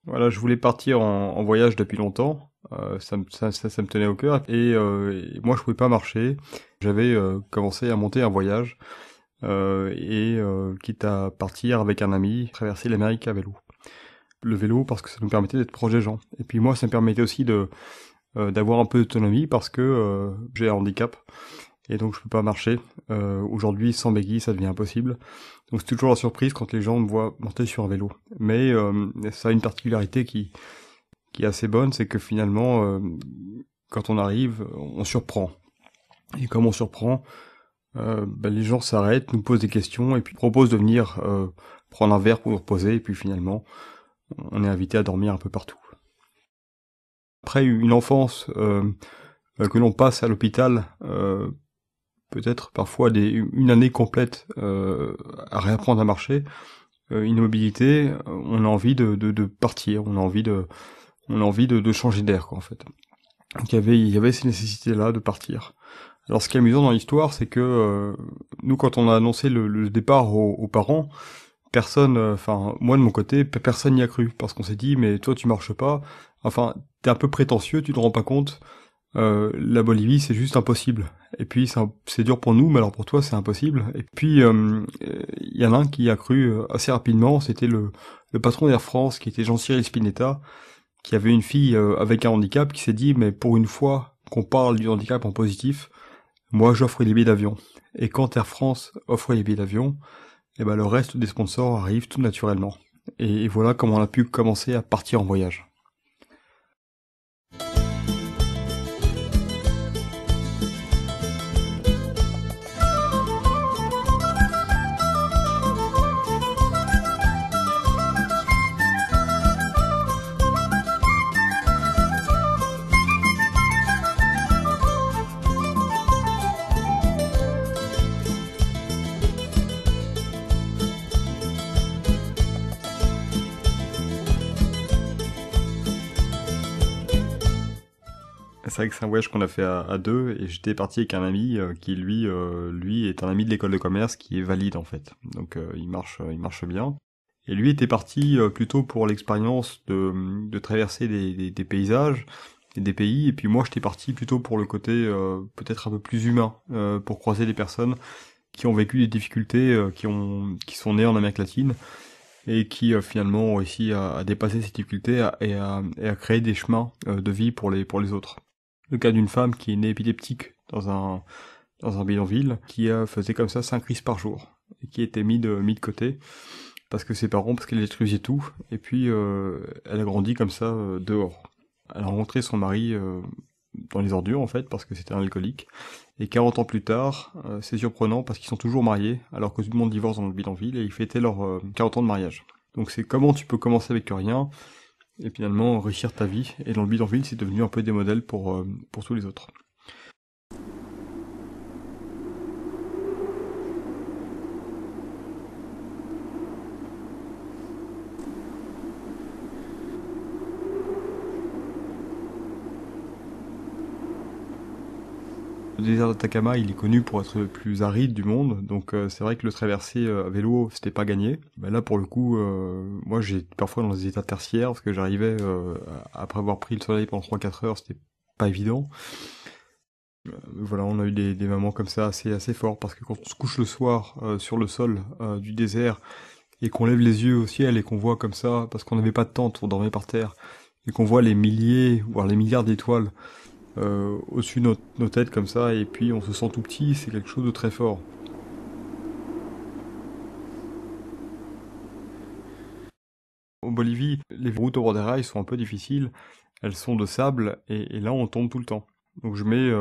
Voilà, je voulais partir en voyage depuis longtemps, ça me tenait au cœur et moi je pouvais pas marcher. J'avais, commencé à monter un voyage, quitte à partir avec un ami, traverser l'Amérique à vélo. Le vélo parce que ça nous permettait d'être proche des gens et puis moi ça me permettait aussi d'avoir un peu d'autonomie parce que, j'ai un handicap et donc je peux pas marcher. Aujourd'hui sans béquille ça devient impossible. Donc c'est toujours la surprise quand les gens me voient monter sur un vélo. Mais ça a une particularité qui est assez bonne, c'est que finalement, quand on arrive, on surprend. Et comme on surprend, les gens s'arrêtent, nous posent des questions et puis proposent de venir prendre un verre pour nous reposer. Et puis finalement, on est invité à dormir un peu partout. Après une enfance que l'on passe à l'hôpital, peut-être parfois une année complète à réapprendre à marcher, une mobilité, on a envie de partir, on a envie de changer d'air, quoi, en fait. Donc il y avait ces nécessités-là de partir. Alors ce qui est amusant dans l'histoire, c'est que nous, quand on a annoncé le départ aux parents, personne, enfin moi de mon côté, personne n'y a cru, parce qu'on s'est dit, mais toi tu marches pas, enfin t'es un peu prétentieux, tu te rends pas compte, la Bolivie c'est juste impossible. Et puis c'est dur pour nous, mais alors pour toi c'est impossible. Et puis il y en a un qui a cru assez rapidement, c'était le patron d'Air France, qui était Jean-Cyril Spinetta, qui avait une fille avec un handicap, qui s'est dit, mais pour une fois qu'on parle du handicap en positif, moi j'offre les billets d'avion. Et quand Air France offre les billets d'avion, et ben le reste des sponsors arrive tout naturellement. Et voilà comment on a pu commencer à partir en voyage. C'est vrai que c'est un voyage qu'on a fait à deux, et j'étais parti avec un ami qui lui est un ami de l'école de commerce qui est valide en fait. Donc il marche bien. Et lui était parti plutôt pour l'expérience de traverser des paysages et des pays, et puis moi j'étais parti plutôt pour le côté peut-être un peu plus humain, pour croiser des personnes qui ont vécu des difficultés, qui sont nées en Amérique latine et qui finalement ont réussi à dépasser ces difficultés et à créer des chemins de vie pour les autres. Le cas d'une femme qui est née épileptique dans un bidonville, qui faisait comme ça 5 crises par jour, et qui était mis de côté, parce que ses parents, parce qu'elle détruisait tout, et puis elle a grandi comme ça dehors. Elle a rencontré son mari dans les ordures en fait, parce que c'était un alcoolique, et 40 ans plus tard, c'est surprenant parce qu'ils sont toujours mariés, alors que tout le monde divorce dans le bidonville, et ils fêtaient leurs 40 ans de mariage. Donc c'est comment tu peux commencer avec rien, et finalement réussir ta vie. Et dans le bidonville, c'est devenu un peu des modèles pour tous les autres. Le désert d'Atacama, il est connu pour être le plus aride du monde, donc c'est vrai que le traverser à vélo, c'était pas gagné. Ben là, pour le coup, moi j'ai parfois dans des états tertiaires, parce que j'arrivais, après avoir pris le soleil pendant 3-4 heures, c'était pas évident. Voilà, on a eu des moments comme ça assez forts, parce que quand on se couche le soir sur le sol du désert, et qu'on lève les yeux au ciel et qu'on voit comme ça, parce qu'on n'avait pas de tente, on dormait par terre, et qu'on voit les milliers, voire les milliards d'étoiles au-dessus de nos têtes comme ça, et puis on se sent tout petit, c'est quelque chose de très fort. En Bolivie, les routes au bord des rails sont un peu difficiles, elles sont de sable, et là on tombe tout le temps. Donc je mets,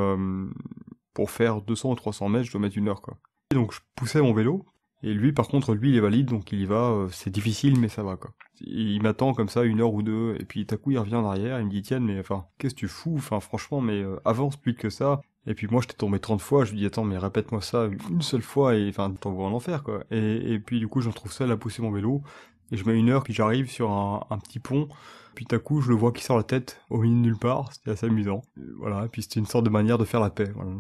pour faire 200 ou 300 mètres, je dois mettre 1 heure, quoi. Et donc je poussais mon vélo, et lui par contre, lui il est valide, donc il y va, c'est difficile mais ça va, quoi. Il m'attend comme ça 1 heure ou 2, et puis tout à coup il revient en arrière, il me dit Tiens, mais enfin, qu'est-ce que tu fous? Enfin franchement, mais avance plus que ça. Et puis moi j'étais tombé 30 fois, je lui dis attends mais répète-moi ça une seule fois, et enfin t'envoies en enfer, quoi. Et puis du coup je me retrouve seul à pousser mon vélo, et je mets 1 heure, puis j'arrive sur un petit pont, puis tout à coup je le vois qui sort la tête au milieu de nulle part, c'était assez amusant. Voilà, et puis c'était une sorte de manière de faire la paix, voilà.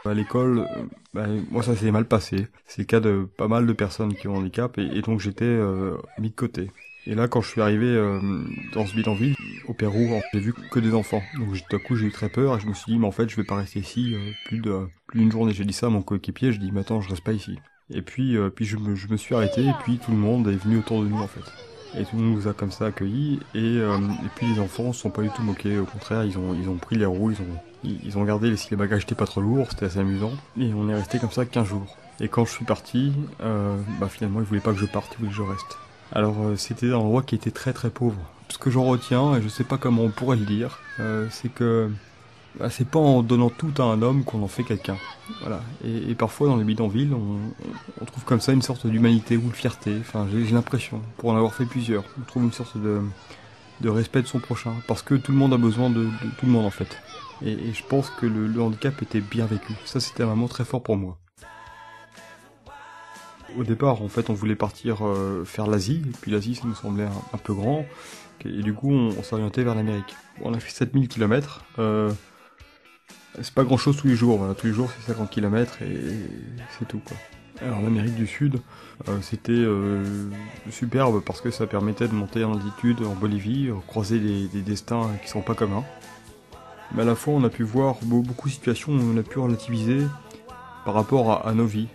À l'école, moi ça s'est mal passé. C'est le cas de pas mal de personnes qui ont un handicap et donc j'étais mis de côté. Et là, quand je suis arrivé dans ce bidonville, au Pérou, j'ai vu que des enfants. Donc tout à coup, j'ai eu très peur et je me suis dit, mais en fait, je vais pas rester ici plus d'une journée. J'ai dit ça à mon coéquipier, je dis, mais attends, je reste pas ici. Et puis je me suis arrêté et puis tout le monde est venu autour de nous en fait. Et tout le monde nous a comme ça accueillis et puis les enfants se sont pas du tout moqués. Au contraire, ils ont pris les roues, ils ont regardé si les bagages étaient pas trop lourds, c'était assez amusant. Et on est resté comme ça 15 jours. Et quand je suis parti, finalement, ils voulaient pas que je parte, ils voulaient que je reste. Alors c'était un endroit qui était très très pauvre. Ce que j'en retiens, et je sais pas comment on pourrait le dire, c'est que c'est pas en donnant tout à un homme qu'on en fait quelqu'un. Voilà. Et parfois dans les bidonvilles, on trouve comme ça une sorte d'humanité ou de fierté. Enfin, j'ai l'impression, pour en avoir fait plusieurs, on trouve une sorte de respect de son prochain, parce que tout le monde a besoin de tout le monde en fait. Et je pense que le handicap était bien vécu. Ça, c'était vraiment très fort pour moi. Au départ, en fait, on voulait partir faire l'Asie, et puis l'Asie, ça nous semblait un peu grand, et du coup, on s'orientait vers l'Amérique. On a fait 7000 km, c'est pas grand chose tous les jours, voilà. Tous les jours c'est 50 km et c'est tout quoi. Alors l'Amérique du Sud, c'était superbe parce que ça permettait de monter en altitude en Bolivie, croiser des destins qui sont pas communs. Mais à la fois on a pu voir beaucoup de situations où on a pu relativiser par rapport à nos vies.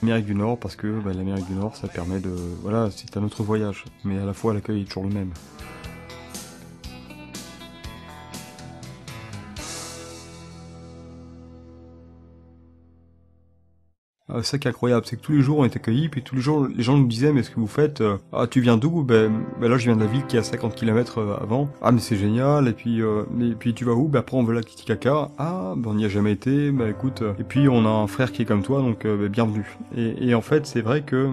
L'Amérique du Nord parce que l'Amérique du Nord ça permet de... Voilà, c'est un autre voyage, mais à la fois l'accueil est toujours le même. C'est ça qui est incroyable, c'est que tous les jours on est accueillis, puis tous les jours les gens nous disaient mais ce que vous faites, ah tu viens d'où? Là je viens de la ville qui est à 50 km avant. Ah mais c'est génial, et puis tu vas où? Après on veut la Titicaca. Ah on n'y a jamais été, écoute, et puis on a un frère qui est comme toi, donc bienvenue. Et en fait c'est vrai que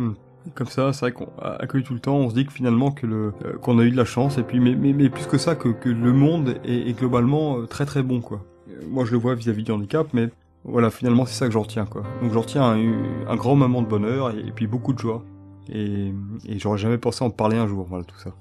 comme ça, c'est vrai qu'on accueille tout le temps, on se dit que finalement qu'on a eu de la chance, et puis mais plus que ça, que le monde est globalement très très bon quoi. Moi je le vois vis-à-vis du handicap, mais voilà, finalement, c'est ça que j'en retiens, quoi. Donc j'en retiens un grand moment de bonheur et puis beaucoup de joie. Et j'aurais jamais pensé en parler un jour, voilà, tout ça.